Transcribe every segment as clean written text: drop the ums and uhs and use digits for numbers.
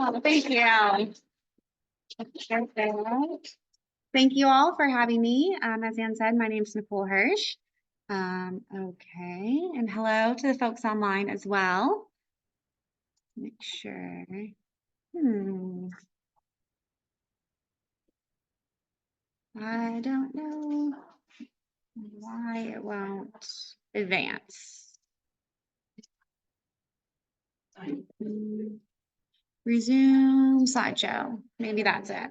Oh, thank you. Thank you all for having me. As Ann said, my name is Nicole Hersch. Okay, and hello to the folks online as well. Make sure. I don't know why it won't advance. Resume slideshow. Maybe that's it.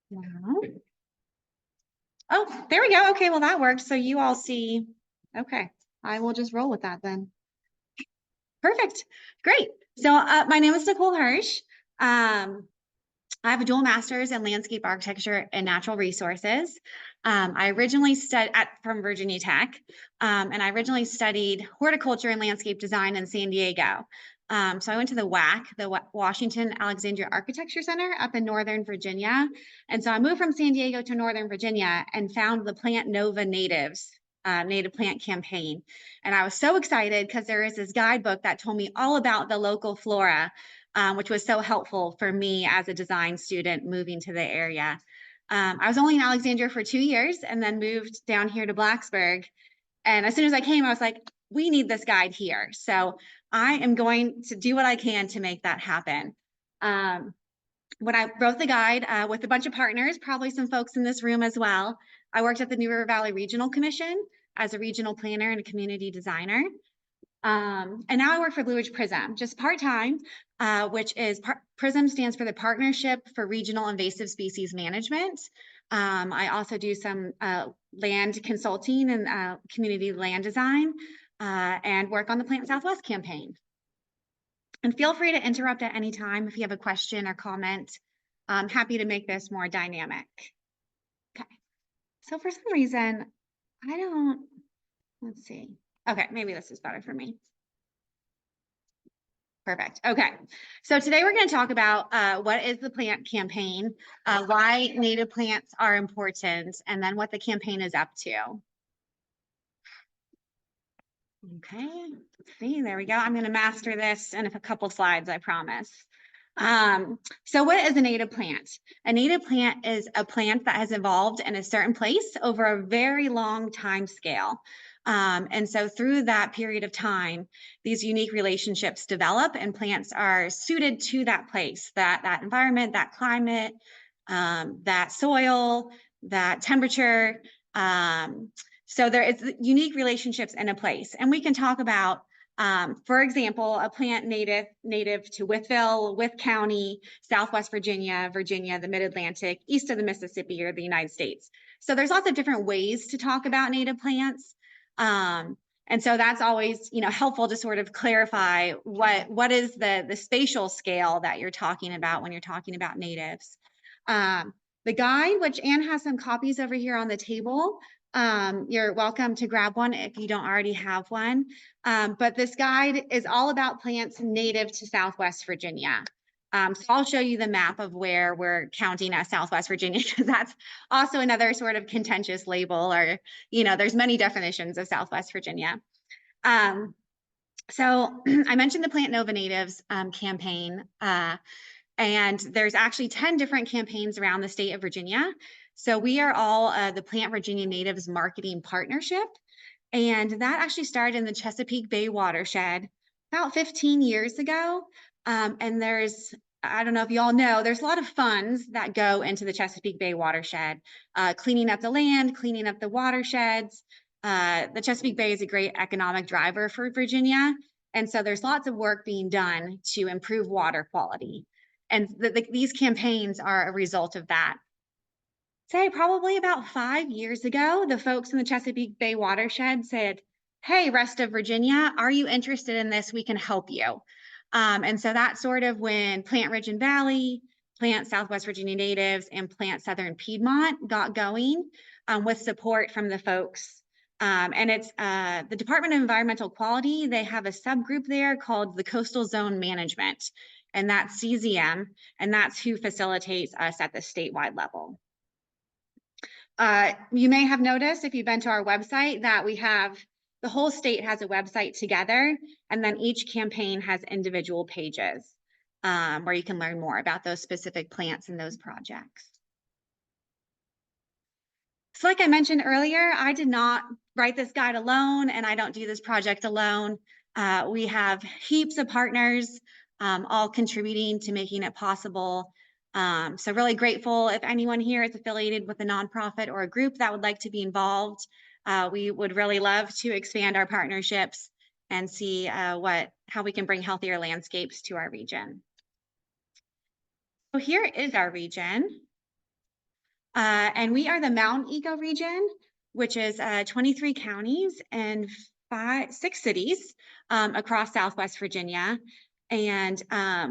No. Oh, there we go. Okay, well that worked. So you all see. Okay, I will just roll with that then. Perfect. Great. So my name is Nicole Hersch. I have a dual master's in landscape architecture and natural resources. I originally studied from Virginia Tech, and I originally studied horticulture and landscape design in San Diego. So I went to the WAC, the Washington Alexandria Architecture Center up in Northern Virginia. And so I moved from San Diego to Northern Virginia and found the Plant SWVA Natives Native Plant Campaign. And I was so excited because there is this guidebook that told me all about the local flora, which was so helpful for me as a design student moving to the area. I was only in Alexandria for 2 years and then moved down here to Blacksburg. And as soon as I came, I was like, we need this guide here. So I am going to do what I can to make that happen. When I wrote the guide with a bunch of partners, probably some folks in this room as well, I worked at the New River Valley Regional Commission as a regional planner and a community designer. And now I work for Blue Ridge Prism, just part-time, which is PRISM stands for the Partnership for Regional Invasive Species Management. I also do some land consulting and community land design and work on the Plant SWVA campaign. And feel free to interrupt at any time if you have a question or comment. I'm happy to make this more dynamic. Okay, so for some reason, let's see. Okay, maybe this is better for me. Perfect. Okay, so today we're going to talk about what is the plant campaign, why native plants are important, and then what the campaign is up to. Okay, let's see, there we go. I'm going to master this in a couple slides, I promise. So what is a native plant? A native plant is a plant that has evolved in a certain place over a very long time scale. And so through that period of time, these unique relationships develop and plants are suited to that place, that environment, that climate, that soil, that temperature. So there is unique relationships in a place. And we can talk about, for example, a plant native to Wytheville, Wythe County, Southwest Virginia, the Mid-Atlantic, east of the Mississippi, or the United States. So there's lots of different ways to talk about native plants. And so that's always, helpful to sort of clarify what is the spatial scale that you're talking about when you're talking about natives. The guide, which Anne has some copies over here on the table, you're welcome to grab one if you don't already have one. But this guide is all about plants native to Southwest Virginia. So I'll show you the map of where we're counting as Southwest Virginia, because that's also another sort of contentious label, or, there's many definitions of Southwest Virginia. So I mentioned the Plant SWVA Natives campaign, and there's actually 10 different campaigns around the state of Virginia. So we are all the Plant Virginia Natives Marketing Partnership, and that actually started in the Chesapeake Bay watershed about 15 years ago. And I don't know if you all know, there's a lot of funds that go into the Chesapeake Bay watershed, cleaning up the land, cleaning up the watersheds. The Chesapeake Bay is a great economic driver for Virginia. And so there's lots of work being done to improve water quality. And these campaigns are a result of that. Say probably about 5 years ago, the folks in the Chesapeake Bay watershed said, hey, rest of Virginia, are you interested in this? We can help you. And so that's sort of when Plant Ridge and Valley, Plant Southwest Virginia Natives, and Plant Southern Piedmont got going with support from the folks. And it's the Department of Environmental Quality. They have a subgroup there called the Coastal Zone Management, and that's CZM, and that's who facilitates us at the statewide level. You may have noticed if you've been to our website that we have the whole state has a website together, and then each campaign has individual pages. where you can learn more about those specific plants and those projects. So like I mentioned earlier, I did not write this guide alone, and I don't do this project alone. We have heaps of partners all contributing to making it possible. So really grateful if anyone here is affiliated with a nonprofit or a group that would like to be involved. We would really love to expand our partnerships and see how we can bring healthier landscapes to our region. So here is our region. And we are the Mountain Ecoregion, which is 23 counties and 6 cities across Southwest Virginia. And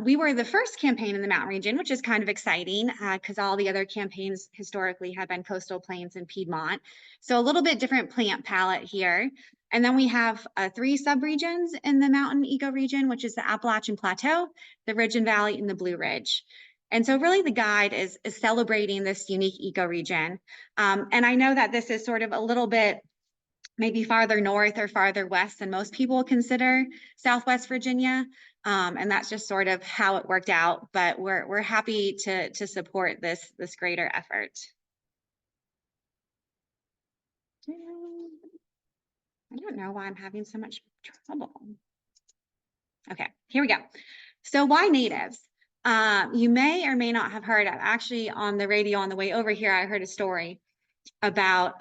we were the first campaign in the Mountain region, which is kind of exciting because all the other campaigns historically have been coastal plains and Piedmont. So a little bit different plant palette here. And then we have 3 subregions in the Mountain Ecoregion, which is the Appalachian Plateau, the Ridge and Valley, and the Blue Ridge. And so really the guide is celebrating this unique ecoregion. And I know that this is sort of a little bit maybe farther north or farther west than most people consider Southwest Virginia. And that's just sort of how it worked out. But we're happy to support this greater effort. I don't know why I'm having so much trouble. Okay, here we go. So why natives? You may or may not have heard, actually on the radio on the way over here, I heard a story about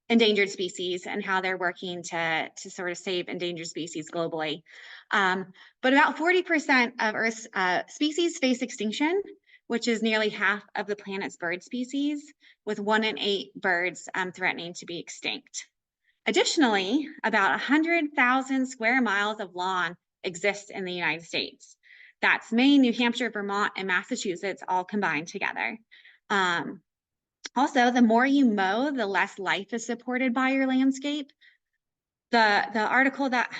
endangered species and how they're working to sort of save endangered species globally. But about 40% of Earth's species face extinction, which is nearly half of the planet's bird species, with 1 in 8 birds threatening to be extinct. Additionally, about 100,000 square miles of lawn exist in the United States. That's Maine, New Hampshire, Vermont, and Massachusetts all combined together. Also, the more you mow, the less life is supported by your landscape. The article that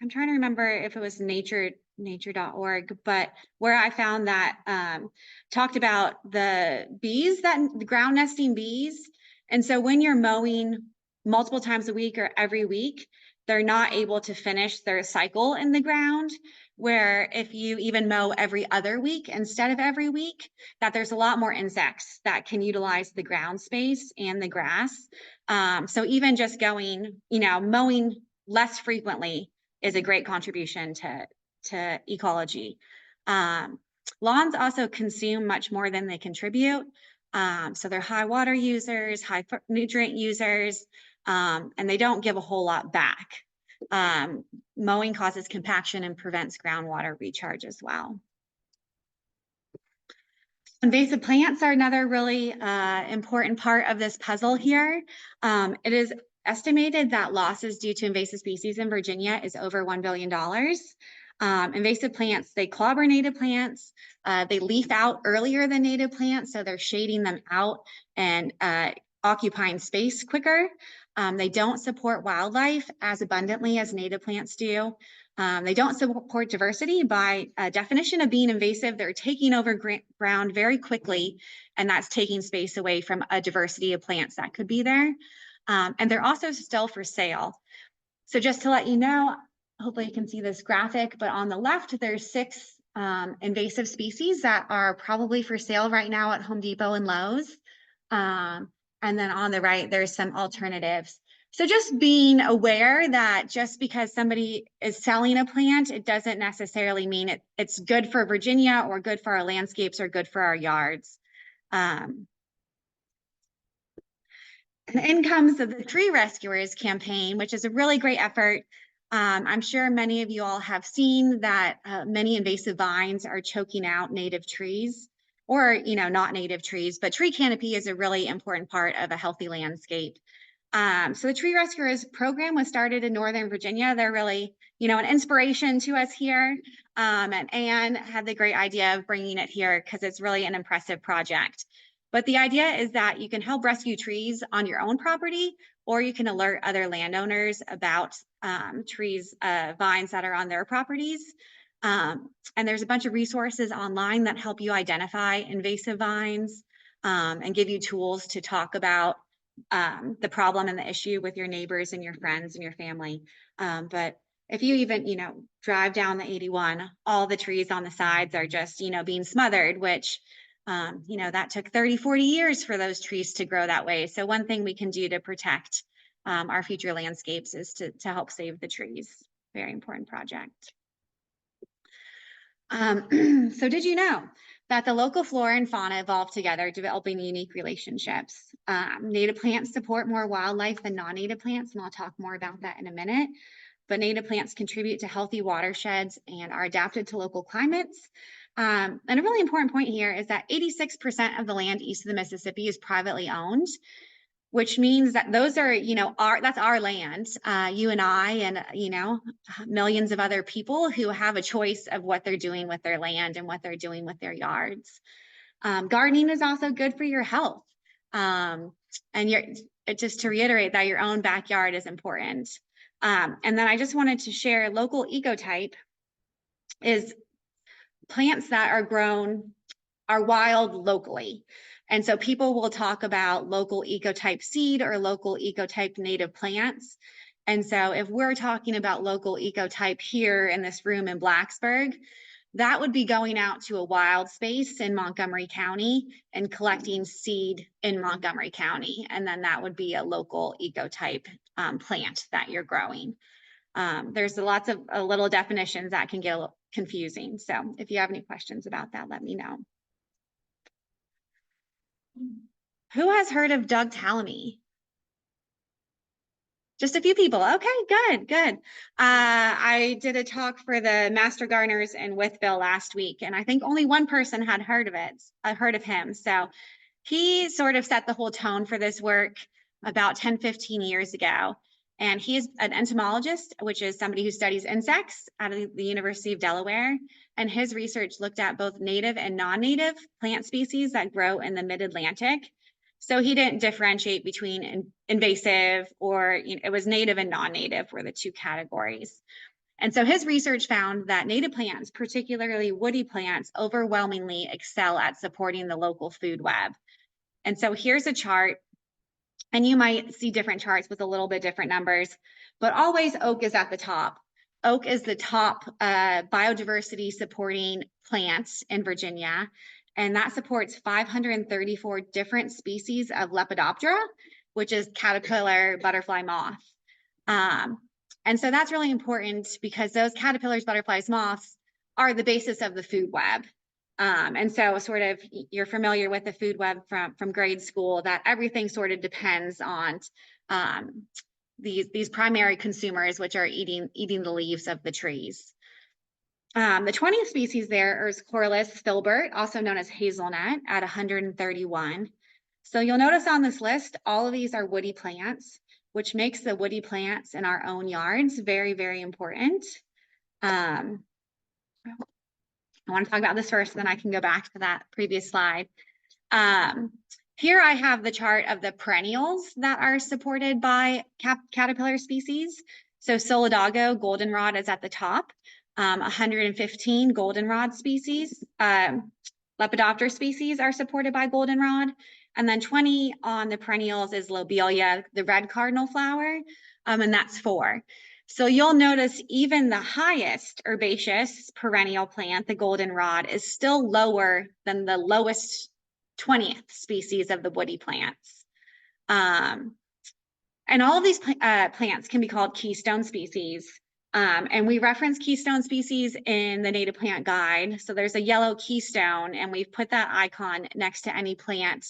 I'm trying to remember if it was nature.org, but where I found that talked about the bees, the ground nesting bees. And so when you're mowing multiple times a week or every week, they're not able to finish their cycle in the ground, where if you even mow every other week instead of every week, that there's a lot more insects that can utilize the ground space and the grass. So even just mowing less frequently is a great contribution to ecology. Lawns also consume much more than they contribute. So they're high water users, high nutrient users, and they don't give a whole lot back. Mowing causes compaction and prevents groundwater recharge as well. Invasive plants are another really important part of this puzzle here. It is estimated that losses due to invasive species in Virginia is over $1 billion. Invasive plants, they clobber native plants. They leaf out earlier than native plants, so they're shading them out and occupying space quicker. They don't support wildlife as abundantly as native plants do. They don't support diversity. By definition of being invasive, they're taking over ground very quickly, and that's taking space away from a diversity of plants that could be there. And they're also still for sale. So just to let you know, hopefully you can see this graphic, but on the left, there's 6 invasive species that are probably for sale right now at Home Depot and Lowe's. And then on the right, there's some alternatives. So just being aware that just because somebody is selling a plant, it doesn't necessarily mean it's good for Virginia or good for our landscapes or good for our yards. And in comes the Tree Rescuers campaign, which is a really great effort. I'm sure many of you all have seen that many invasive vines are choking out native trees, or not native trees, but tree canopy is a really important part of a healthy landscape. So the Tree Rescuers program was started in Northern Virginia. They're really, an inspiration to us here. And Anne had the great idea of bringing it here because it's really an impressive project. But the idea is that you can help rescue trees on your own property, or you can alert other landowners about vines that are on their properties. And there's a bunch of resources online that help you identify invasive vines and give you tools to talk about the problem and the issue with your neighbors and your friends and your family. But if you even, drive down the 81, all the trees on the sides are just, being smothered, which, that took 30, 40 years for those trees to grow that way. So one thing we can do to protect our future landscapes is to help save the trees. Very important project. So did you know that the local flora and fauna evolved together, developing unique relationships? Native plants support more wildlife than non-native plants, and I'll talk more about that in a minute. But native plants contribute to healthy watersheds and are adapted to local climates. And a really important point here is that 86% of the land east of the Mississippi is privately owned, which means that those are, that's our land, you and I, and, millions of other people who have a choice of what they're doing with their land and what they're doing with their yards. Gardening is also good for your health. And just to reiterate that your own backyard is important. And then I just wanted to share local ecotype is plants that are grown, are wild locally. And so people will talk about local ecotype seed or local ecotype native plants. And so if we're talking about local ecotype here in this room in Blacksburg, that would be going out to a wild space in Montgomery County and collecting seed in Montgomery County. And then that would be a local ecotype plant that you're growing. There's lots of little definitions that can get a little confusing. So if you have any questions about that, let me know. Who has heard of Doug Tallamy? Just a few people. Okay, good. I did a talk for the Master Gardeners in Wytheville last week, and I think only one person had heard of him. So he sort of set the whole tone for this work about 10, 15 years ago. And he is an entomologist, which is somebody who studies insects out of the University of Delaware. And his research looked at both native and non-native plant species that grow in the mid-Atlantic. So he didn't differentiate between invasive or, it was native and non-native were the two categories. And so his research found that native plants, particularly woody plants, overwhelmingly excel at supporting the local food web. And so here's a chart, and you might see different charts with a little bit different numbers, but always oak is at the top. Oak is the top biodiversity supporting plants in Virginia, and that supports 534 different species of Lepidoptera, which is caterpillar butterfly moth. And so that's really important because those caterpillars, butterflies, moths are the basis of the food web. And so sort of you're familiar with the food web from grade school, that everything sort of depends on these primary consumers, which are eating the leaves of the trees. The 20th species there is Corylus filbert, also known as hazelnut, at 131. So you'll notice on this list, all of these are woody plants, which makes the woody plants in our own yards very, very important. I want to talk about this first, then I can go back to that previous slide. Here I have the chart of the perennials that are supported by caterpillar species. So Solidago goldenrod is at the top, 115 goldenrod species. Lepidoptera species are supported by goldenrod. And then 20 on the perennials is lobelia, the red cardinal flower, and that's 4. So you'll notice even the highest herbaceous perennial plant, the goldenrod, is still lower than the lowest 20th species of the woody plants. And all of these plants can be called keystone species. And we reference keystone species in the Native Plant Guide. So there's a yellow keystone, and we've put that icon next to any plant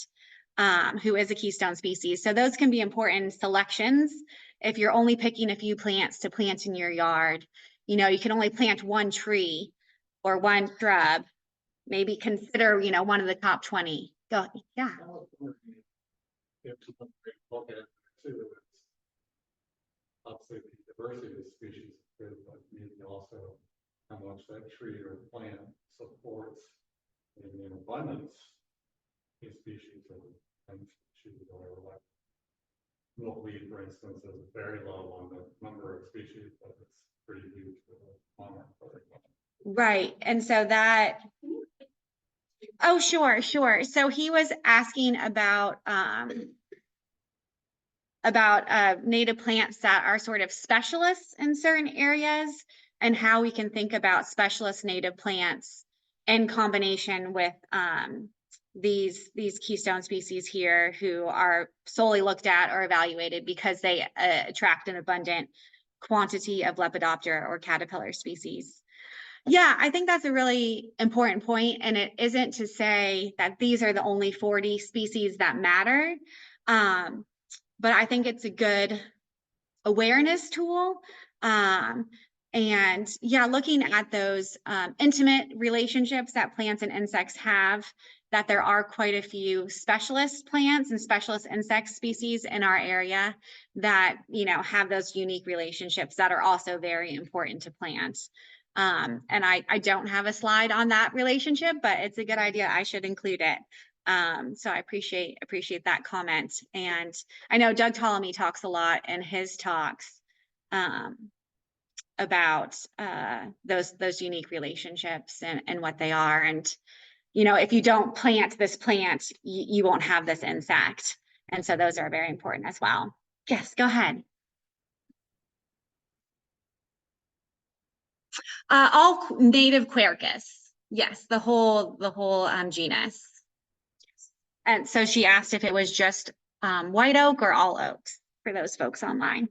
who is a keystone species. So those can be important selections. If you're only picking a few plants to plant in your yard, you can only plant one tree or one shrub. Maybe consider, one of the top 20. Go, yeah. Obviously, the diversity of the species, but maybe also how much that tree or plant supports in abundance in species of species or like milkweed, for instance, is very low on the number of species, but it's pretty huge for the monarch. Right, and so that. Oh, sure. So he was asking about about native plants that are sort of specialists in certain areas, and how we can think about specialist native plants in combination with these keystone species here, who are solely looked at or evaluated because they attract an abundant quantity of Lepidoptera or caterpillar species. Yeah, I think that's a really important point, and it isn't to say that these are the only 40 species that matter, but I think it's a good awareness tool. And yeah, looking at those intimate relationships that plants and insects have, that there are quite a few specialist plants and specialist insect species in our area that, you know, have those unique relationships that are also very important to plants. And I don't have a slide on that relationship, but it's a good idea. I should include it. So I appreciate that comment. And I know Doug Ptolemy talks a lot in his talks about those unique relationships and what they are. And, you know, if you don't plant this plant, you won't have this insect. And so those are very important as well. Yes, go ahead. All native Quercus. Yes, the whole genus. And so she asked if it was just white oak or all oaks for those folks online.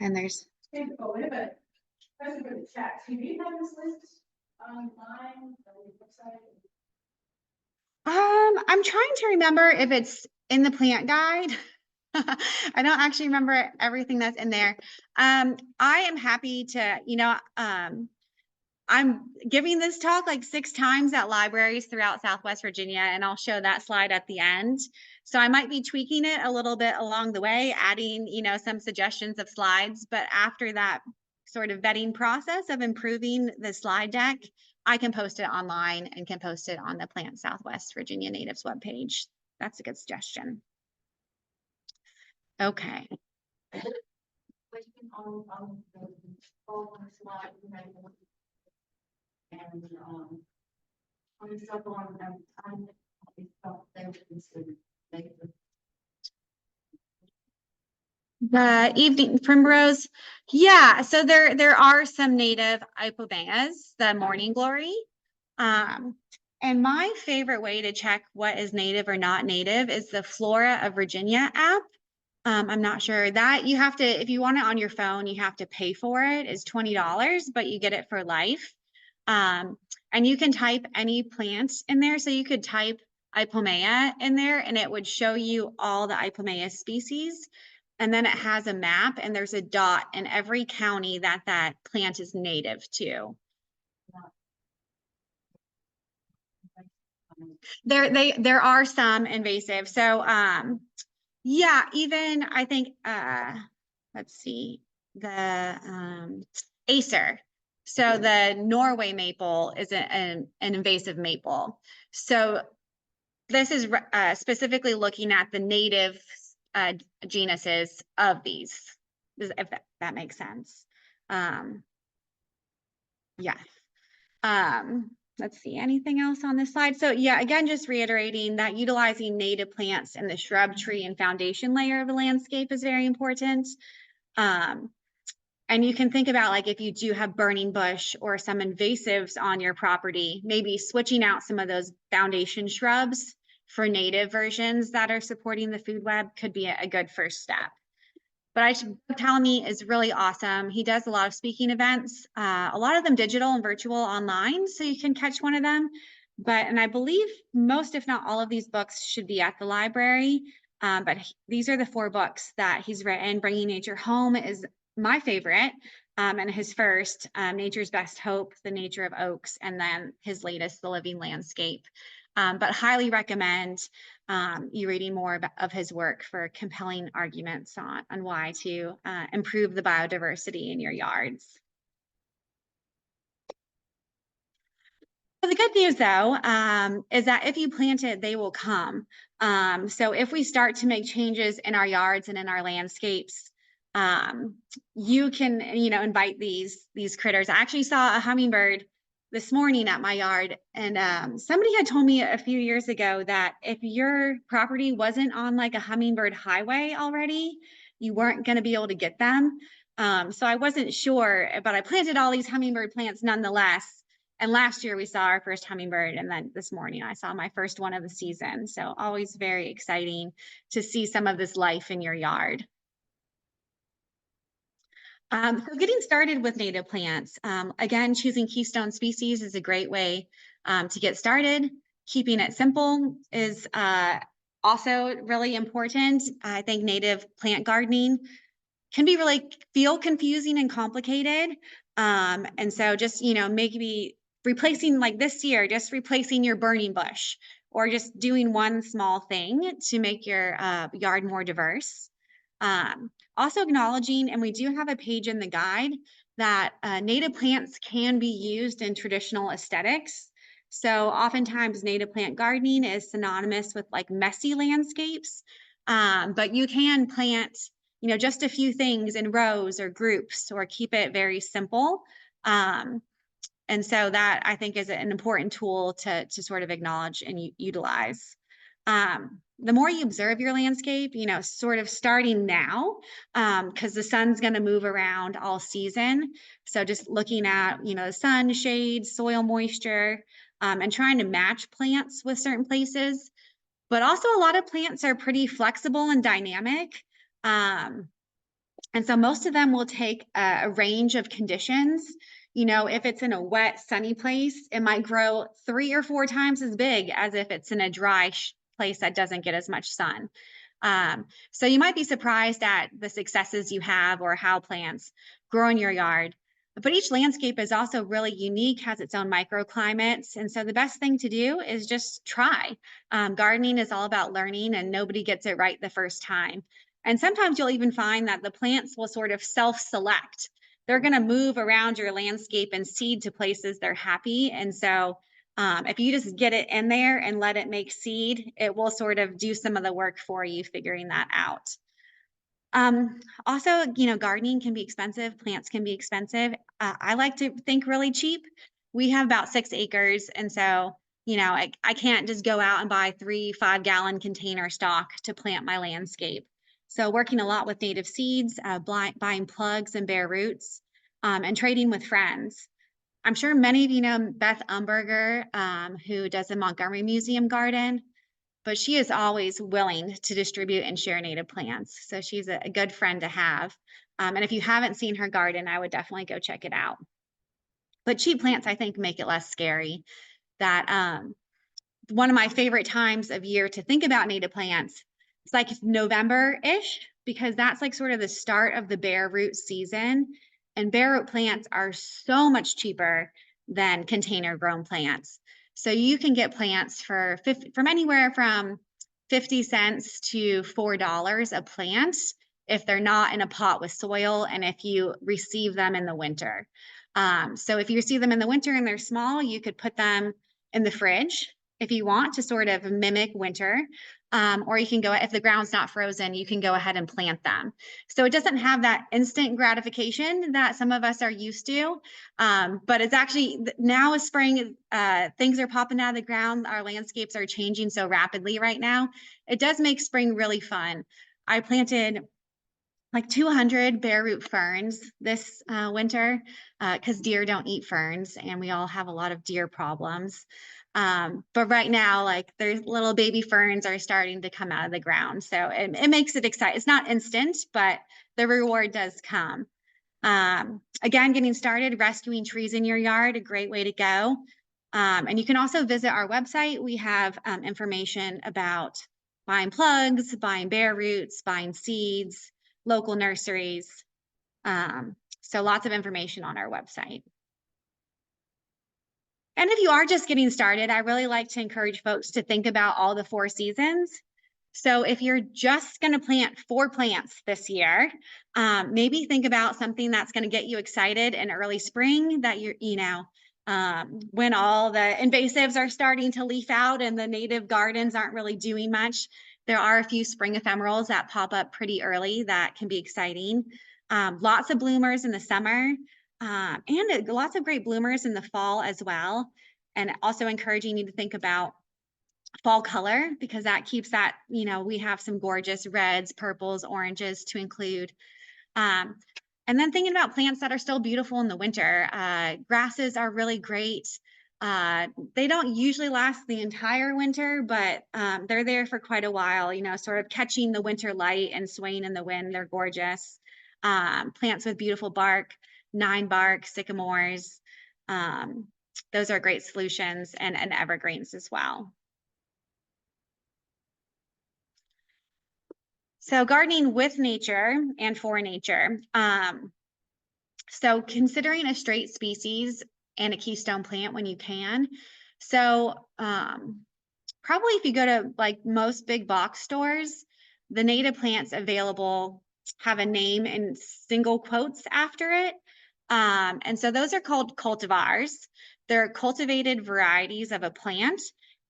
And there's. Oh, wait a minute. Question for the chat. Do you have this list online on your website? I'm trying to remember if it's in the plant guide. I don't actually remember everything that's in there. I am happy to, you know, I'm giving this talk like 6 times at libraries throughout Southwest Virginia, and I'll show that slide at the end. So I might be tweaking it a little bit along the way, adding, you know, some suggestions of slides, but after that sort of vetting process of improving the slide deck, I can post it online and can post it on the Plant Southwest Virginia Natives webpage. That's a good suggestion. Okay. And on stuff on the evening primrose, yeah. So there are some native ipomoeas, the morning glory. And my favorite way to check what is native or not native is the Flora of Virginia app. I'm not sure that you have to, if you want it on your phone, you have to pay for it. It's $20, but you get it for life. And you can type any plant in there. So you could type Ipomea in there and it would show you all the Ipomea species. And then it has a map and there's a dot in every county that that plant is native to. There are some invasive. So yeah, even I think let's see, the Acer. So the Norway maple is an invasive maple. So this is specifically looking at the native genuses of these, if that makes sense. Yeah. Let's see, anything else on this slide? So yeah, again, just reiterating that utilizing native plants in the shrub, tree, and foundation layer of the landscape is very important. And you can think about, like, if you do have burning bush or some invasives on your property, maybe switching out some of those foundation shrubs for native versions that are supporting the food web could be a good first step. But Ptolemy is really awesome. He does a lot of speaking events, a lot of them digital and virtual online, so you can catch one of them. And I believe most, if not all of these books should be at the library. But these are the 4 books that he's written. Bringing Nature Home is my favorite, and his first, Nature's Best Hope, The Nature of Oaks, and then his latest, The Living Landscape. But highly recommend you reading more of his work for compelling arguments on why to improve the biodiversity in your yards. So the good news, though, is that if you plant it, they will come. So if we start to make changes in our yards and in our landscapes, you can, invite these critters. I actually saw a hummingbird this morning at my yard, and somebody had told me a few years ago that if your property wasn't on like a hummingbird highway already, you weren't going to be able to get them. So I wasn't sure, but I planted all these hummingbird plants nonetheless. And last year we saw our first hummingbird, and then this morning I saw my first one of the season. So always very exciting to see some of this life in your yard. So getting started with native plants, again, choosing keystone species is a great way to get started. Keeping it simple is also really important. I think native plant gardening can be really feel confusing and complicated. And so just, maybe replacing, like this year, just replacing your burning bush or just doing one small thing to make your yard more diverse. Also acknowledging, and we do have a page in the guide, that native plants can be used in traditional aesthetics. So oftentimes native plant gardening is synonymous with like messy landscapes, but you can plant, just a few things in rows or groups or keep it very simple. And so that I think is an important tool to sort of acknowledge and utilize. The more you observe your landscape, sort of starting now, because the sun's going to move around all season. So just looking at, the sun, shade, soil moisture, and trying to match plants with certain places. But also a lot of plants are pretty flexible and dynamic. And so most of them will take a range of conditions. If it's in a wet, sunny place, it might grow 3 or 4 times as big as if it's in a dry place that doesn't get as much sun. So you might be surprised at the successes you have or how plants grow in your yard. But each landscape is also really unique, has its own microclimates. And so the best thing to do is just try. Gardening is all about learning, and nobody gets it right the first time. And sometimes you'll even find that the plants will sort of self-select. They're going to move around your landscape and seed to places they're happy. And so if you just get it in there and let it make seed, it will sort of do some of the work for you figuring that out. Also, gardening can be expensive. Plants can be expensive. I like to think really cheap. We have about 6 acres. And so, I can't just go out and buy 3 5-gallon container stock to plant my landscape. So working a lot with native seeds, buying plugs and bare roots, and trading with friends. I'm sure many of you know Beth Umberger, who does the Montgomery Museum Garden, but she is always willing to distribute and share native plants. So she's a good friend to have. And if you haven't seen her garden, I would definitely go check it out. But cheap plants, I think, make it less scary. That one of my favorite times of year to think about native plants, it's like November-ish, because that's like sort of the start of the bare root season. And bare root plants are so much cheaper than container grown plants. So you can get plants from anywhere from 50 cents to $4 a plant if they're not in a pot with soil and if you receive them in the winter. So if you receive them in the winter and they're small, you could put them in the fridge if you want to sort of mimic winter. Or you can go, if the ground's not frozen, you can go ahead and plant them. So it doesn't have that instant gratification that some of us are used to. But it's actually, now is spring, things are popping out of the ground. Our landscapes are changing so rapidly right now. It does make spring really fun. I planted like 200 bare root ferns this winter because deer don't eat ferns and we all have a lot of deer problems. But right now, like there's little baby ferns are starting to come out of the ground. So it makes it exciting. It's not instant, but the reward does come. Again, getting started, rescuing trees in your yard, a great way to go. And you can also visit our website. We have information about buying plugs, buying bare roots, buying seeds, local nurseries. So lots of information on our website. And if you are just getting started, I really like to encourage folks to think about all the 4 seasons. So if you're just going to plant 4 plants this year, maybe think about something that's going to get you excited in early spring that when all the invasives are starting to leaf out and the native gardens aren't really doing much. There are a few spring ephemerals that pop up pretty early that can be exciting. Lots of bloomers in the summer. And lots of great bloomers in the fall as well. And also encouraging you to think about fall color, because that keeps that, we have some gorgeous reds, purples, oranges to include. And then thinking about plants that are still beautiful in the winter. Grasses are really great. They don't usually last the entire winter, but they're there for quite a while, sort of catching the winter light and swaying in the wind. They're gorgeous. Plants with beautiful bark, 9-bark, sycamores. Those are great solutions, and evergreens as well. So gardening with nature and for nature. So considering a straight species and a keystone plant when you can. So probably if you go to like most big box stores, the native plants available have a name in single quotes after it. And so those are called cultivars. They're cultivated varieties of a plant,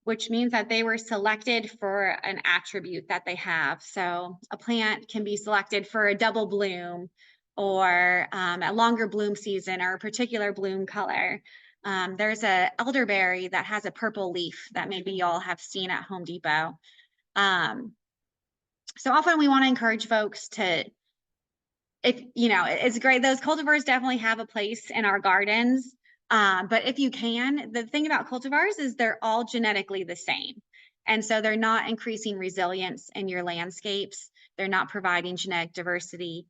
which means that they were selected for an attribute that they have. So a plant can be selected for a double bloom, or a longer bloom season, or a particular bloom color. There's a elderberry that has a purple leaf that maybe y'all have seen at Home Depot. So often we want to encourage folks to, it's great. Those cultivars definitely have a place in our gardens. But if you can, the thing about cultivars is they're all genetically the same. And so they're not increasing resilience in your landscapes. They're not providing genetic diversity.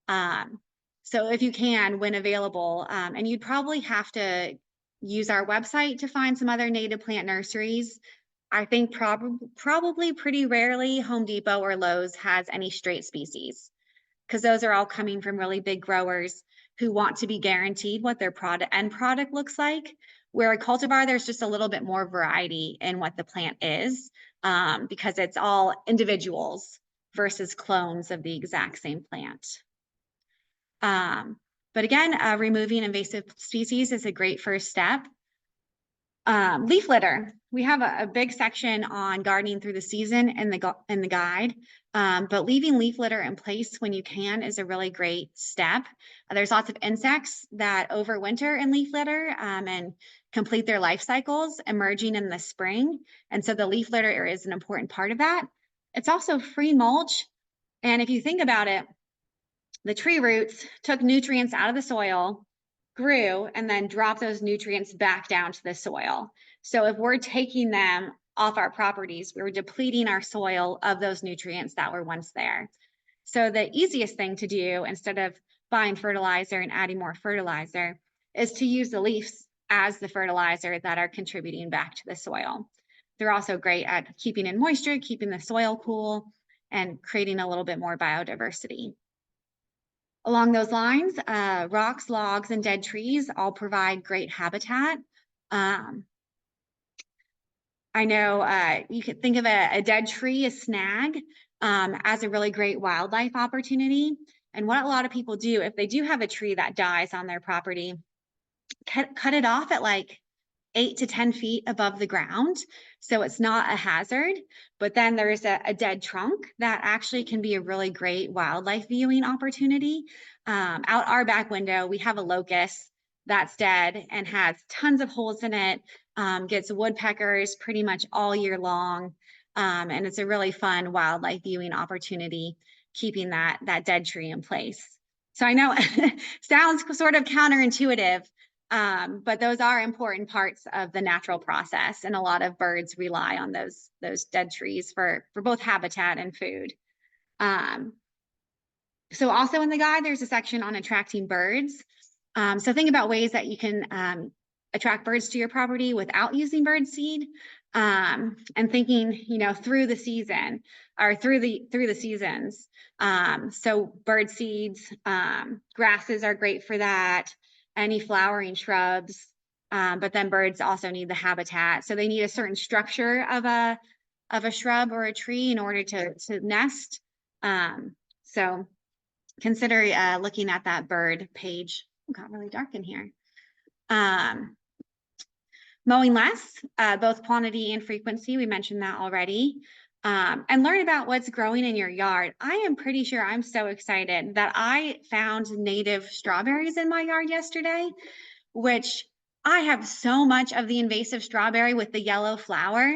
So if you can, when available, and you'd probably have to use our website to find some other native plant nurseries. I think probably pretty rarely Home Depot or Lowe's has any straight species, because those are all coming from really big growers who want to be guaranteed what their end product looks like. Where a cultivar, there's just a little bit more variety in what the plant is, because it's all individuals versus clones of the exact same plant. But again, removing invasive species is a great first step. Leaf litter. We have a big section on gardening through the season in the guide, but leaving leaf litter in place when you can is a really great step. There's lots of insects that overwinter in leaf litter and complete their life cycles emerging in the spring. And so the leaf litter is an important part of that. It's also free mulch. And if you think about it, the tree roots took nutrients out of the soil, grew, and then dropped those nutrients back down to the soil. So if we're taking them off our properties, we're depleting our soil of those nutrients that were once there. So the easiest thing to do, instead of buying fertilizer and adding more fertilizer, is to use the leaves as the fertilizer that are contributing back to the soil. They're also great at keeping in moisture, keeping the soil cool, and creating a little bit more biodiversity. Along those lines, rocks, logs, and dead trees all provide great habitat. I know you could think of a dead tree, a snag, as a really great wildlife opportunity. And what a lot of people do, if they do have a tree that dies on their property, cut it off at like 8 to 10 feet above the ground. So it's not a hazard, but then there's a dead trunk that actually can be a really great wildlife viewing opportunity. Out our back window, we have a locust that's dead and has tons of holes in it, gets woodpeckers pretty much all year long. And it's a really fun wildlife viewing opportunity, keeping that dead tree in place. So I know sounds sort of counterintuitive, but those are important parts of the natural process, and a lot of birds rely on those dead trees for both habitat and food. So also in the guide, there's a section on attracting birds. So think about ways that you can attract birds to your property without using bird seed, and thinking, through the season or through the seasons. So bird seeds, grasses are great for that. Any flowering shrubs, but then birds also need the habitat. So they need a certain structure of a shrub or a tree in order to nest. So consider looking at that bird page. It got really dark in here. Mowing less, both quantity and frequency. We mentioned that already. And learn about what's growing in your yard. I am pretty sure, I'm so excited that I found native strawberries in my yard yesterday, which I have so much of the invasive strawberry with the yellow flower,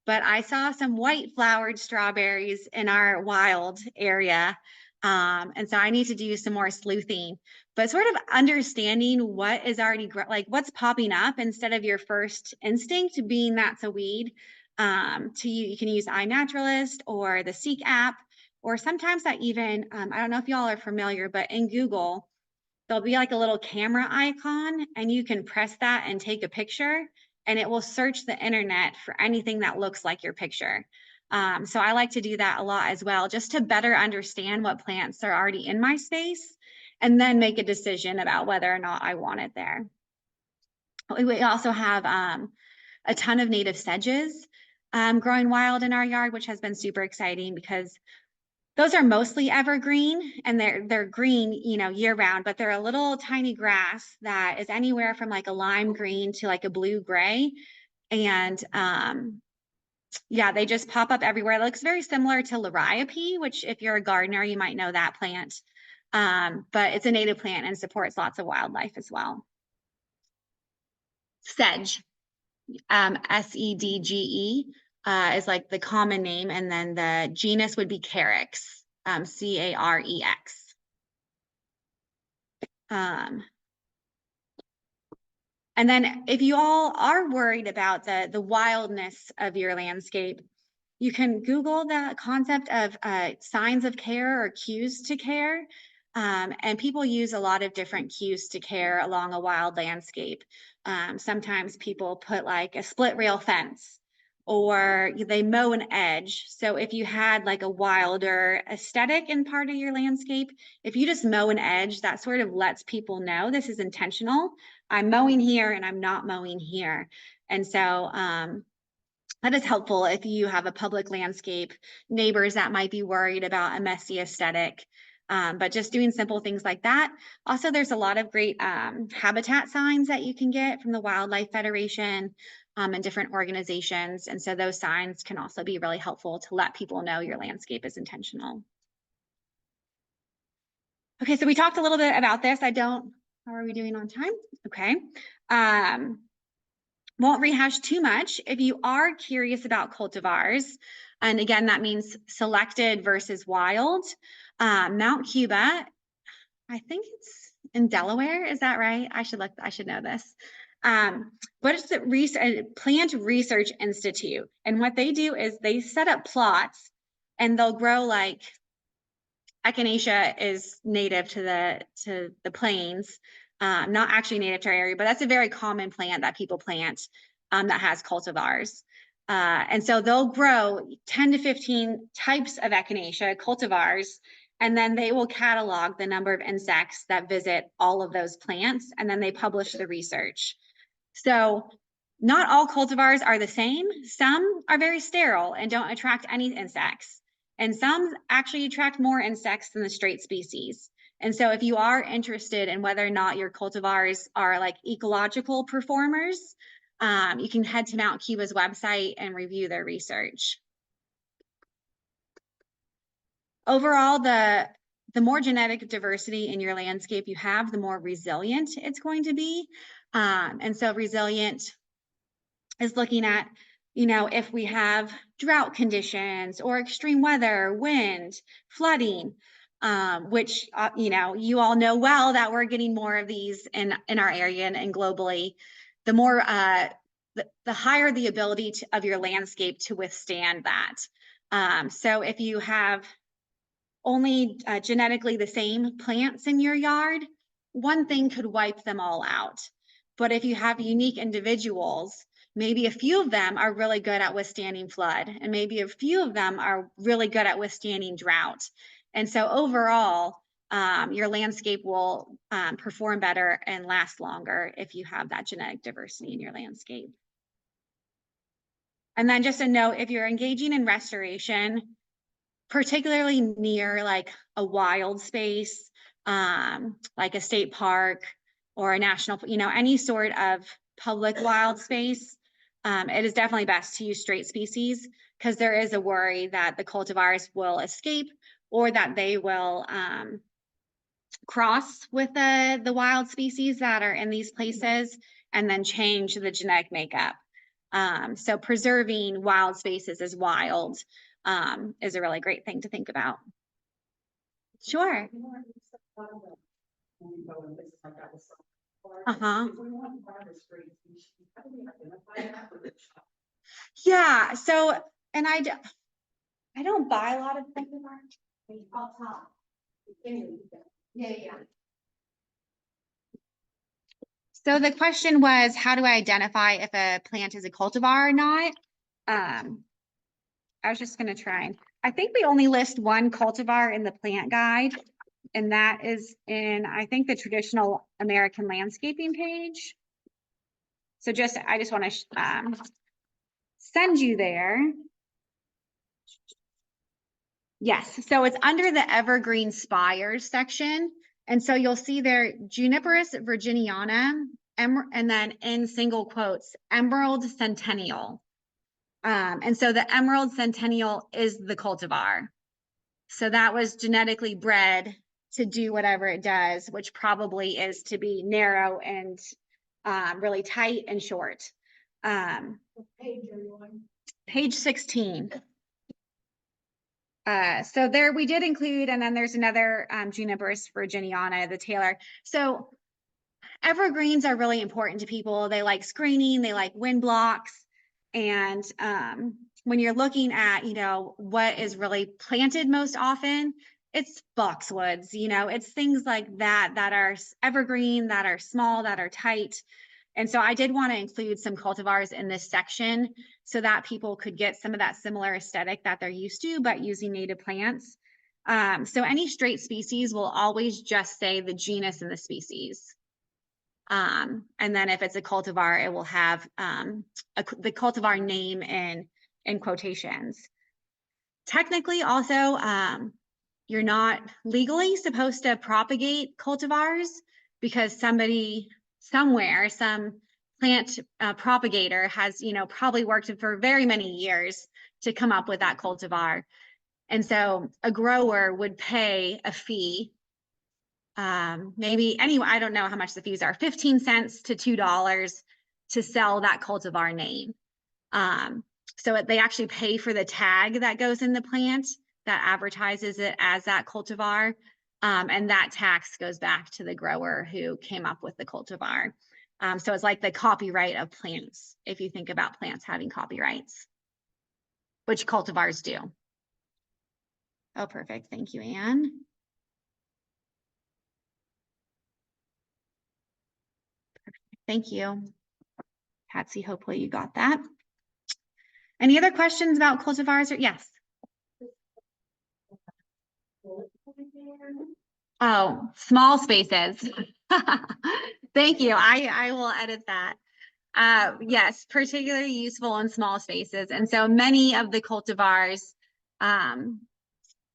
but I saw some white flowered strawberries in our wild area. And so I need to do some more sleuthing, but sort of understanding what is already like what's popping up instead of your first instinct being that's a weed. You can use iNaturalist or the Seek app, or sometimes I even, I don't know if y'all are familiar, but in Google, there'll be like a little camera icon and you can press that and take a picture and it will search the internet for anything that looks like your picture. So I like to do that a lot as well, just to better understand what plants are already in my space and then make a decision about whether or not I want it there. We also have a ton of native sedges growing wild in our yard, which has been super exciting because those are mostly evergreen and they're green, year round, but they're a little tiny grass that is anywhere from like a lime green to like a blue gray. And yeah, they just pop up everywhere. It looks very similar to liriope, which if you're a gardener, you might know that plant. But it's a native plant and supports lots of wildlife as well. Sedge, SEDGE. Is like the common name, and then the genus would be Carex, CAREX. And then if you all are worried about the wildness of your landscape, you can Google the concept of signs of care or cues to care. And people use a lot of different cues to care along a wild landscape. Sometimes people put like a split rail fence, or they mow an edge. So if you had like a wilder aesthetic in part of your landscape, if you just mow an edge, that sort of lets people know this is intentional. I'm mowing here and I'm not mowing here. And so that is helpful if you have a public landscape, neighbors that might be worried about a messy aesthetic. But just doing simple things like that. Also, there's a lot of great habitat signs that you can get from the Wildlife Federation and different organizations. And so those signs can also be really helpful to let people know your landscape is intentional. Okay, so we talked a little bit about this. How are we doing on time? Okay. Won't rehash too much. If you are curious about cultivars, and again, that means selected versus wild, Mount Cuba, I think it's in Delaware. Is that right? I should know this. But it's the Plant Research Institute. And what they do is they set up plots and they'll grow like Echinacea is native to the plains, not actually native to our area, but that's a very common plant that people plant that has cultivars. And so they'll grow 10 to 15 types of Echinacea cultivars, and then they will catalog the number of insects that visit all of those plants, and then they publish the research. So not all cultivars are the same. Some are very sterile and don't attract any insects. And some actually attract more insects than the straight species. And so if you are interested in whether or not your cultivars are like ecological performers, you can head to Mount Cuba's website and review their research. Overall, the more genetic diversity in your landscape you have, the more resilient it's going to be. And so resilient is looking at, if we have drought conditions or extreme weather, wind, flooding, which, you all know well that we're getting more of these in our area and globally, the more, the higher the ability of your landscape to withstand that. So if you have only genetically the same plants in your yard, one thing could wipe them all out. But if you have unique individuals, maybe a few of them are really good at withstanding flood, and maybe a few of them are really good at withstanding drought. And so overall, your landscape will perform better and last longer if you have that genetic diversity in your landscape. And then just a note, if you're engaging in restoration, particularly near like a wild space, like a state park or a national, any sort of public wild space, it is definitely best to use straight species, because there is a worry that the cultivars will escape or that they will cross with the wild species that are in these places and then change the genetic makeup. So preserving wild spaces as wild is a really great thing to think about. Sure. Uh-huh. Yeah, so, and I don't buy a lot of cultivars. I'll tell. Yeah. So the question was, how do I identify if a plant is a cultivar or not? I was just gonna try. I think we only list one cultivar in the plant guide, and that is in, I think, the traditional American landscaping page. So I just want to send you there. Yes, so it's under the evergreen spires section. And so you'll see there Juniperus virginiana, and then in single quotes, Emerald Centennial. And so the Emerald Centennial is the cultivar. So that was genetically bred to do whatever it does, which probably is to be narrow and really tight and short. Page 16. So there we did include, and then there's another Juniperus virginiana, the Taylor. So evergreens are really important to people. They like screening, they like wind blocks. And when you're looking at, what is really planted most often, it's boxwoods, it's things like that are evergreen, that are small, that are tight. And so I did want to include some cultivars in this section so that people could get some of that similar aesthetic that they're used to, but using native plants. So any straight species will always just say the genus and the species. And then if it's a cultivar, it will have the cultivar name in quotations. Technically, also, you're not legally supposed to propagate cultivars because somebody somewhere, some plant propagator has, probably worked for very many years to come up with that cultivar. And so a grower would pay a fee, maybe anyway, I don't know how much the fees are, 15 cents to $2 to sell that cultivar name. So they actually pay for the tag that goes in the plant that advertises it as that cultivar. And that tax goes back to the grower who came up with the cultivar. So it's like the copyright of plants, if you think about plants having copyrights, which cultivars do. Oh, perfect. Thank you, Anne. Thank you, Patsy. Hopefully you got that. Any other questions about cultivars? Yes. Oh, small spaces. Thank you. I will edit that. Yes, particularly useful in small spaces. And so many of the cultivars, I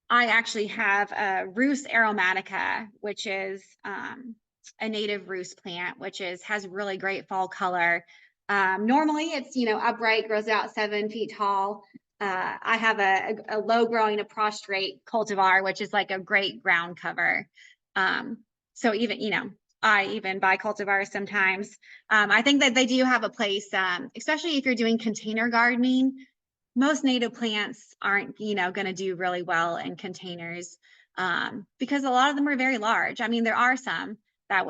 actually have a Rhus aromatica, which is a native Rhus plant, which has really great fall color. Normally it's, upright, grows out 7 feet tall. I have a low growing, a prostrate cultivar, which is like a great ground cover. So even, I even buy cultivars sometimes. I think that they do have a place, especially if you're doing container gardening. Most native plants aren't, going to do really well in containers because a lot of them are very large. I mean, there are some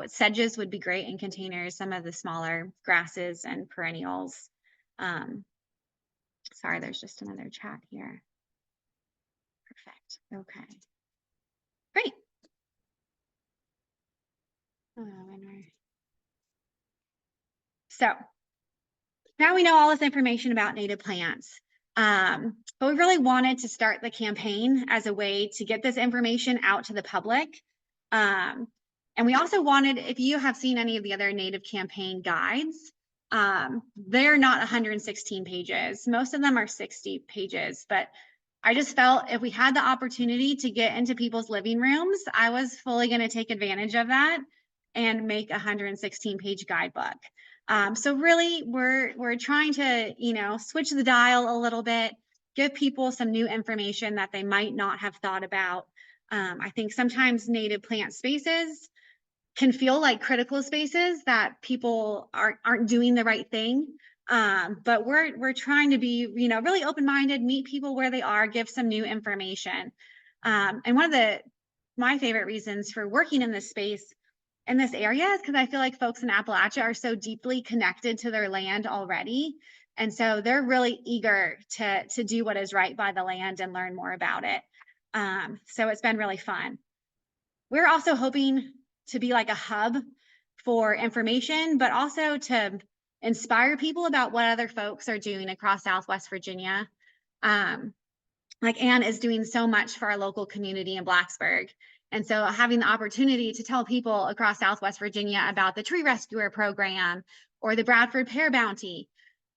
sedges would be great in containers, some of the smaller grasses and perennials. Sorry, there's just another chat here. Perfect. Okay. Great. So now we know all this information about native plants. But we really wanted to start the campaign as a way to get this information out to the public. And we also wanted, if you have seen any of the other native campaign guides, they're not 116 pages. Most of them are 60 pages, but I just felt if we had the opportunity to get into people's living rooms, I was fully going to take advantage of that and make a 116-page guidebook. So really, we're trying to, switch the dial a little bit, give people some new information that they might not have thought about. I think sometimes native plant spaces can feel like critical spaces that people aren't doing the right thing. But we're trying to be, you know, really open-minded, meet people where they are, give some new information. And one of my favorite reasons for working in this space in this area is because I feel like folks in Appalachia are so deeply connected to their land already. And so they're really eager to do what is right by the land and learn more about it. So it's been really fun. We're also hoping to be like a hub for information, but also to inspire people about what other folks are doing across Southwest Virginia. Like Anne is doing so much for our local community in Blacksburg. And so having the opportunity to tell people across Southwest Virginia about the Tree Rescuer Program or the Bradford Pear Bounty.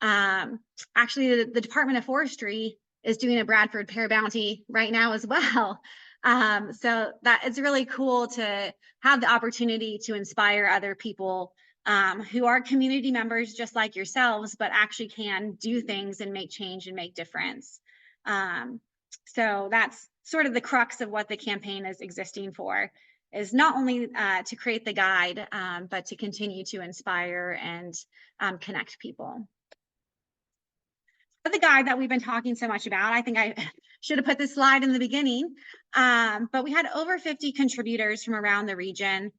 Actually, the Department of Forestry is doing a Bradford Pear Bounty right now as well. So that it's really cool to have the opportunity to inspire other people who are community members just like yourselves, but actually can do things and make change and make difference. So that's sort of the crux of what the campaign is existing for, is not only to create the guide, but to continue to inspire and connect people. But the guide that we've been talking so much about, I think I should have put this slide in the beginning, but we had over 50 contributors from around the region.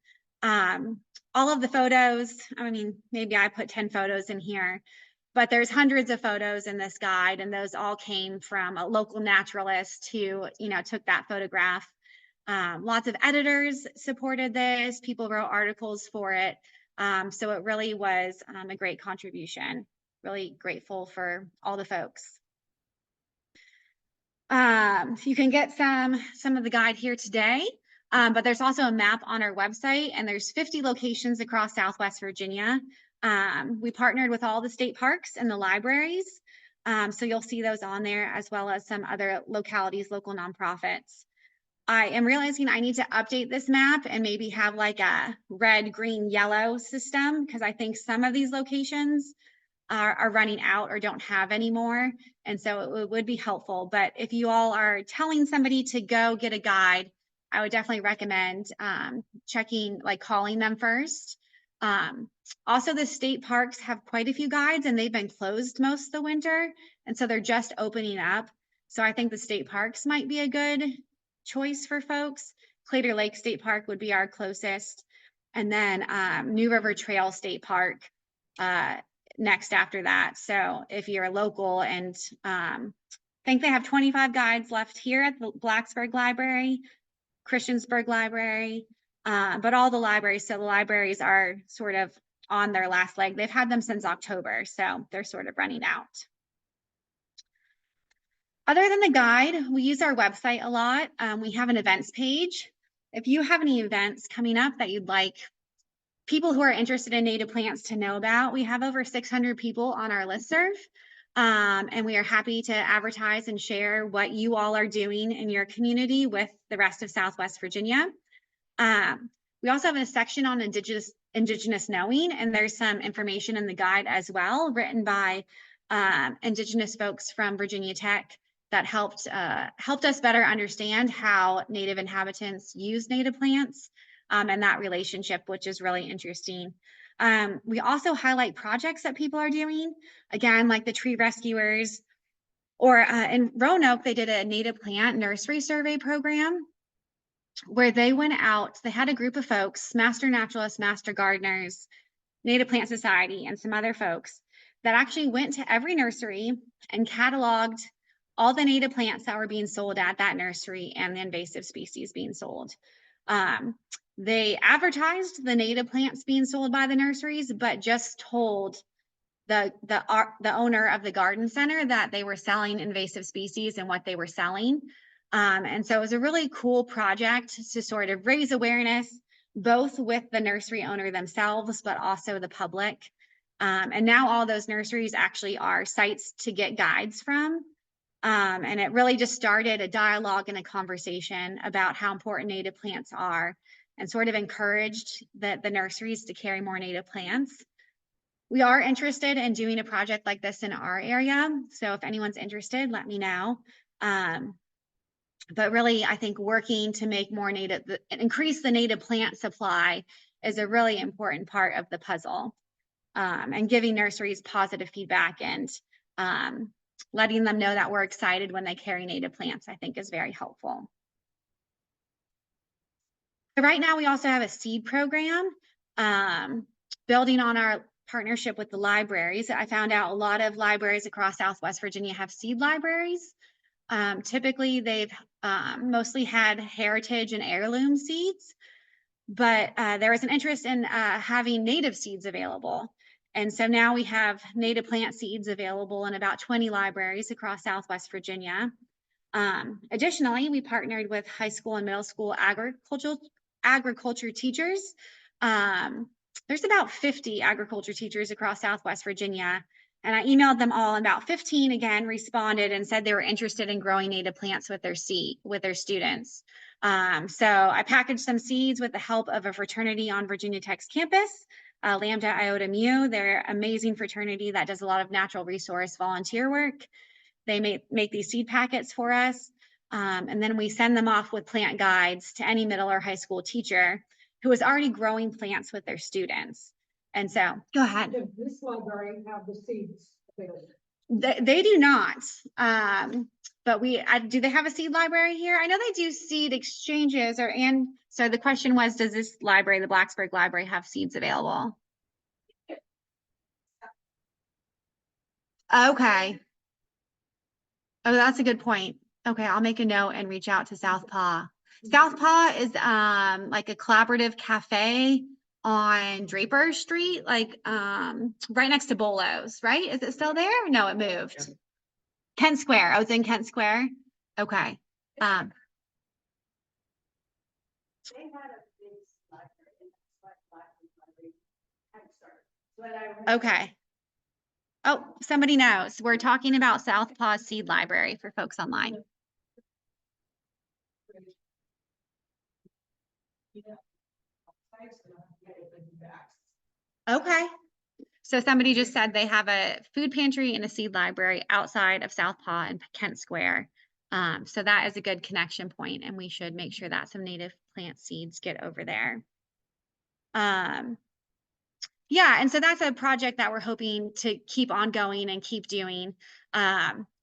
All of the photos, I mean, maybe I put 10 photos in here, but there's hundreds of photos in this guide, and those all came from a local naturalist who, you know, took that photograph. Lots of editors supported this. People wrote articles for it. So it really was a great contribution. Really grateful for all the folks. You can get some of the guide here today, but there's also a map on our website, and there's 50 locations across Southwest Virginia. We partnered with all the state parks and the libraries. So you'll see those on there, as well as some other localities, local nonprofits. I am realizing I need to update this map and maybe have like a red, green, yellow system, because I think some of these locations are running out or don't have anymore. And so it would be helpful. But if you all are telling somebody to go get a guide, I would definitely recommend checking, like calling them first. Also, the state parks have quite a few guides, and they've been closed most of the winter. And so they're just opening up. So I think the state parks might be a good choice for folks. Claytor Lake State Park would be our closest. And then New River Trail State Park next after that. So if you're a local, and I think they have 25 guides left here at the Blacksburg Library, Christiansburg Library, but all the libraries. So the libraries are sort of on their last leg. They've had them since October, so they're sort of running out. Other than the guide, we use our website a lot. We have an events page. If you have any events coming up that you'd like people who are interested in native plants to know about, we have over 600 people on our listserv, and we are happy to advertise and share what you all are doing in your community with the rest of Southwest Virginia. We also have a section on Indigenous knowing, and there's some information in the guide as well, written by Indigenous folks from Virginia Tech that helped us better understand how Native inhabitants use native plants. And that relationship, which is really interesting. We also highlight projects that people are doing, again, like the Tree Rescuers, or in Roanoke, they did a native plant nursery survey program where they went out, they had a group of folks, master naturalists, master gardeners, Native Plant Society, and some other folks that actually went to every nursery and cataloged all the native plants that were being sold at that nursery and the invasive species being sold. They advertised the native plants being sold by the nurseries, but just told the owner of the garden center that they were selling invasive species and what they were selling. And so it was a really cool project to sort of raise awareness, both with the nursery owner themselves, but also the public. And now all those nurseries actually are sites to get guides from. And it really just started a dialogue and a conversation about how important native plants are, and sort of encouraged the nurseries to carry more native plants. We are interested in doing a project like this in our area. So if anyone's interested, let me know. But really, I think working to make more increase the native plant supply is a really important part of the puzzle. and giving nurseries positive feedback and letting them know that we're excited when they carry native plants, I think is very helpful. So right now we also have a seed program, building on our partnership with the libraries. I found out a lot of libraries across Southwest Virginia have seed libraries. Typically they've mostly had heritage and heirloom seeds, but there was an interest in having native seeds available. And so now we have native plant seeds available in about 20 libraries across Southwest Virginia. Additionally, we partnered with high school and middle school agriculture teachers. There's about 50 agriculture teachers across Southwest Virginia. And I emailed them all, and about 15 again responded and said they were interested in growing native plants with their students. So I packaged some seeds with the help of a fraternity on Virginia Tech's campus, Lambda Iota Mu. They're an amazing fraternity that does a lot of natural resource volunteer work. They make these seed packets for us. And then we send them off with plant guides to any middle or high school teacher who is already growing plants with their students. And so, go ahead. Does this library have the seeds available? They do not. But do they have a seed library here? I know they do seed exchanges so the question was, does this library, the Blacksburg Library, have seeds available? Okay. Oh, that's a good point. Okay, I'll make a note and reach out to Southpaw. Southpaw is like a collaborative cafe on Draper Street, like right next to Bolo's, right? Is it still there? No, it moved. Kent Square. I was in Kent Square. Okay. They had a big library, and that's why library hadn't started. But I remember- Okay. Oh, somebody knows. We're talking about Southpaw Seed Library for folks online. Okay. So somebody just said they have a food pantry and a seed library outside of Southpaw and Kent Square. So that is a good connection point, and we should make sure that some native plant seeds get over there. Yeah, and so that's a project that we're hoping to keep ongoing and keep doing.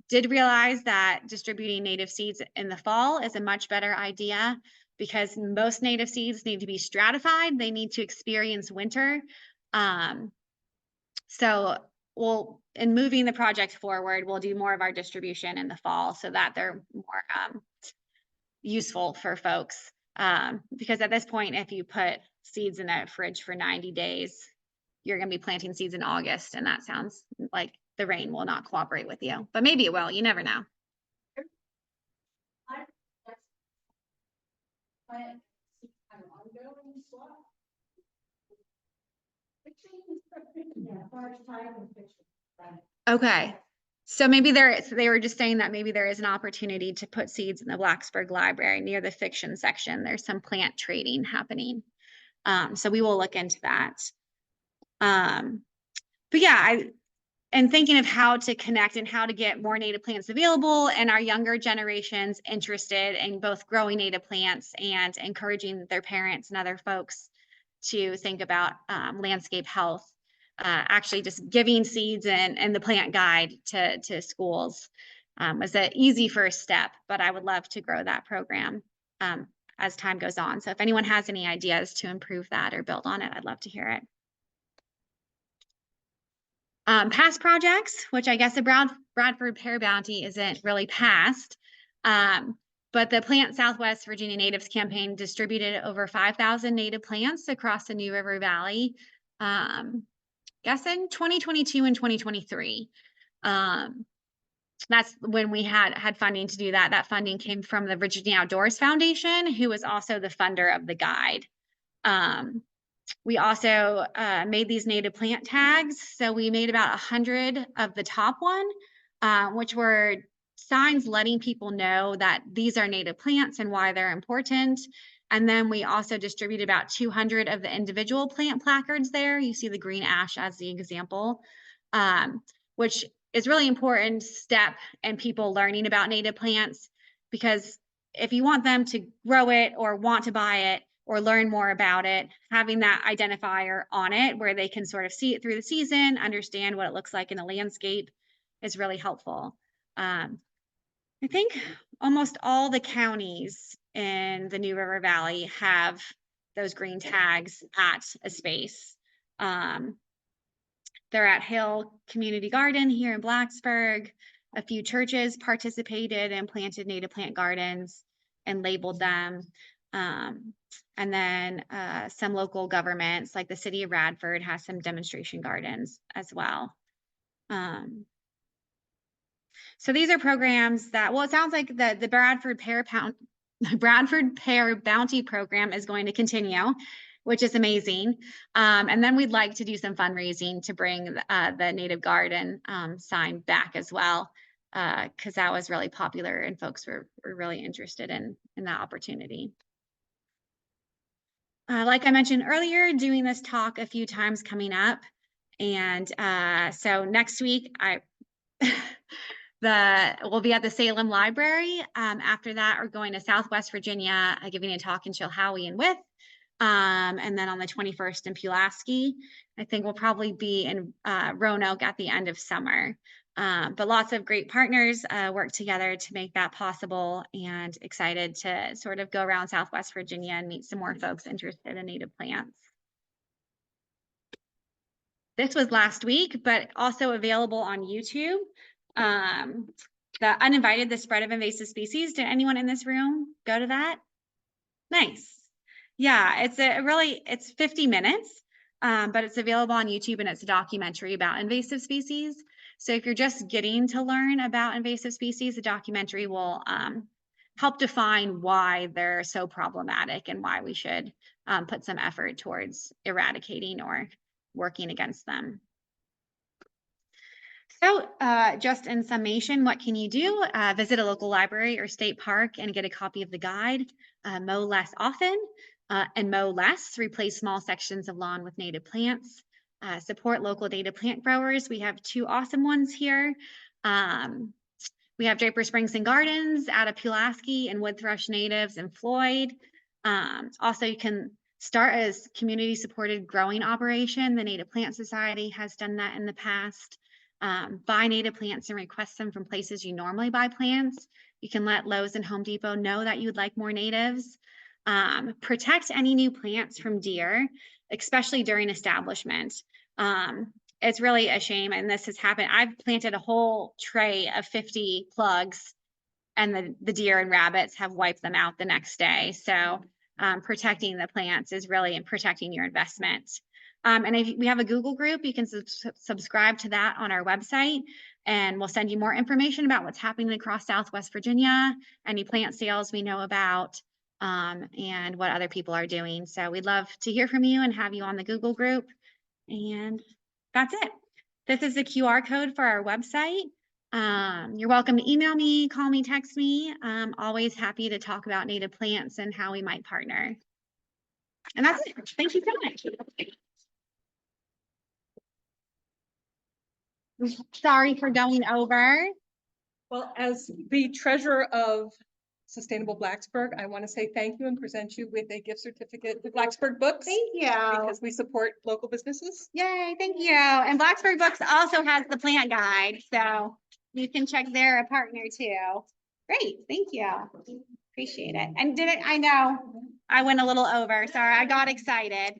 Did realize that distributing native seeds in the fall is a much better idea because most native seeds need to be stratified. They need to experience winter. So in moving the project forward, we'll do more of our distribution in the fall so that they're more useful for folks. Because at this point, if you put seeds in a fridge for 90 days, you're going to be planting seeds in August, and that sounds like the rain will not cooperate with you, but maybe it will. You never know. Okay. So maybe they were just saying that maybe there is an opportunity to put seeds in the Blacksburg Library near the fiction section. There's some plant trading happening. So we will look into that. But yeah, and thinking of how to connect and how to get more native plants available and our younger generations interested in both growing native plants and encouraging their parents and other folks to think about landscape health. Actually just giving seeds and the plant guide to schools was an easy first step, but I would love to grow that program as time goes on. So if anyone has any ideas to improve that or build on it, I'd love to hear it. Past projects, which I guess the Bradford Pear Bounty isn't really past, but the Plant Southwest Virginia Natives Campaign distributed over 5,000 native plants across the New River Valley, guess in 2022 and 2023. That's when we had funding to do that. That funding came from the Virginia Outdoors Foundation, who was also the funder of the guide. We also made these native plant tags. So we made about 100 of the top one, which were signs letting people know that these are native plants and why they're important. And then we also distributed about 200 of the individual plant placards there. You see the green ash as the example, which is really important step in people learning about native plants, because if you want them to grow it or want to buy it, or learn more about it, having that identifier on it where they can sort of see it through the season, understand what it looks like in the landscape is really helpful. I think almost all the counties in the New River Valley have those green tags at a space. They're at Hill Community Garden here in Blacksburg. A few churches participated and planted native plant gardens and labeled them. And then some local governments, like the city of Radford, has some demonstration gardens as well. So these are programs that, well, it sounds like the Bradford Pear Bounty Program is going to continue, which is amazing. And then we'd like to do some fundraising to bring the native garden sign back as well, because that was really popular and folks were really interested in that opportunity. Like I mentioned earlier, doing this talk a few times coming up. And so next week, we'll be at the Salem Library. After that, we're going to Southwest Virginia, giving a talk in Chilhowie and Wythe. And then on the 21st in Pulaski. I think we'll probably be in Roanoke at the end of summer. But lots of great partners work together to make that possible, and excited to sort of go around Southwest Virginia and meet some more folks interested in native plants. This was last week, but also available on YouTube. The Uninvited, the Spread of Invasive Species. Did anyone in this room go to that? Nice. Yeah, it's 50 minutes, but it's available on YouTube, and it's a documentary about invasive species. So if you're just getting to learn about invasive species, the documentary will help define why they're so problematic and why we should put some effort towards eradicating or working against them. So just in summation, what can you do? Visit a local library or state park and get a copy of the guide. Mow less often and mow less. Replace small sections of lawn with native plants. Support local native plant growers. We have two awesome ones here. We have Draper Springs and Gardens out of Pulaski and Wood Thrush Natives and Floyd. Also, you can start as community supported growing operation. The Native Plant Society has done that in the past. Buy native plants and request them from places you normally buy plants. You can let Lowe's and Home Depot know that you would like more natives. Protect any new plants from deer, especially during establishment. It's really a shame, and this has happened. I've planted a whole tray of 50 plugs, and the deer and rabbits have wiped them out the next day. So protecting the plants is really protecting your investment. And if we have a Google group, you can subscribe to that on our website, and we'll send you more information about what's happening across Southwest Virginia, any plant sales we know about, and what other people are doing. So we'd love to hear from you and have you on the Google group. And that's it. This is the QR code for our website. You're welcome to email me, call me, text me. I'm always happy to talk about native plants and how we might partner. And that's it. Thank you so much. Sorry for going over. Well, as the treasurer of Sustainable Blacksburg, I want to say thank you and present you with a gift certificate to Blacksburg Books. Thank you. Because we support local businesses. Yay, thank you. And Blacksburg Books also has the plant guide, so you can check they're a partner too. Great, thank you. Appreciate it. And I know I went a little over. Sorry, I got excited.